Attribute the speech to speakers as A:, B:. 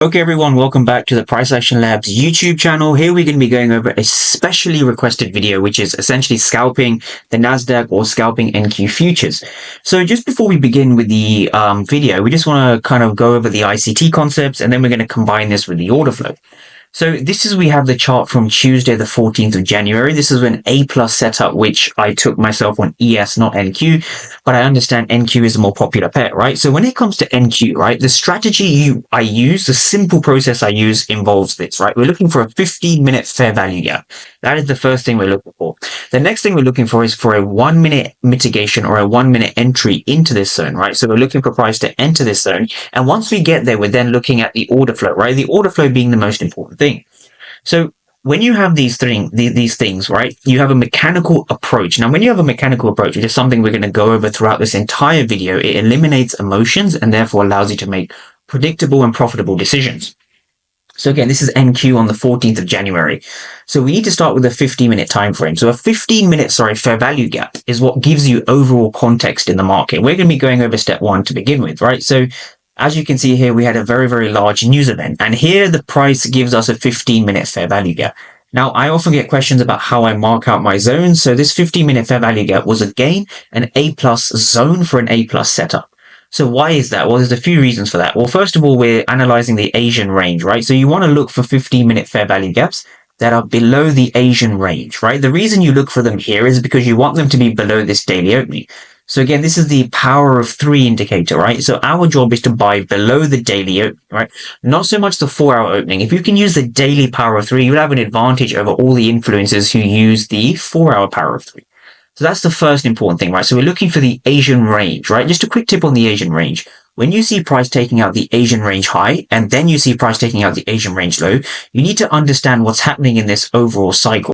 A: Okay, everyone, welcome back to the Price Action Labs YouTube channel. Here we're going to be going over a specially requested video, which is essentially scalping the NASDAQ or scalping NQ futures. So just before we begin with the video, we just want to kind of go over the ICT concepts, and then we're going to combine this with the order flow. So we have the chart from Tuesday, the 14th of January. This is an A plus setup, which I took myself on ES, not NQ, but I understand NQ is a more popular pair, right? So when it comes to NQ, right, the strategy I use, the simple process I use involves this, right? We're looking for a 15-minute fair value gap. That is the first thing we're looking for. The next thing we're looking for is for a 1-minute mitigation or a 1-minute entry into this zone, right? So we're looking for price to enter this zone. And once we get there, we're then looking at the order flow, right? The order flow being the most important thing. So when you have these things, right, you have a mechanical approach. Now, when you have a mechanical approach, which is something we're going to go over throughout this entire video, it eliminates emotions and therefore allows you to make predictable and profitable decisions. So again, this is NQ on the 14th of January. So we need to start with a 15-minute time frame. So a 15-minute, fair value gap is what gives you overall context in the market. We're going to be going over step one to begin with, right? So as you can see here, we had a very, very large news event. And here the price gives us a 15-minute fair value gap. Now, I often get questions about how I mark out my zones. So this 15-minute fair value gap was again an A plus zone for an A plus setup. So why is that? Well, there's a few reasons for that. Well, first of all, we're analyzing the Asian range, right? So you want to look for 15-minute fair value gaps that are below the Asian range, right? The reason you look for them here is because you want them to be below this daily opening. So again, this is the power of 3 indicator, right? So our job is to buy below the daily opening, right? Not so much the 4-hour opening. If you can use the daily power of 3, you'll have an advantage over all the influencers who use the 4-hour power of 3. So that's the first important thing, right? So we're looking for the Asian range, right? Just a quick tip on the Asian range. When you see price taking out the Asian range high, and then you see price taking out the Asian range low, you need to understand what's happening in this overall cycle.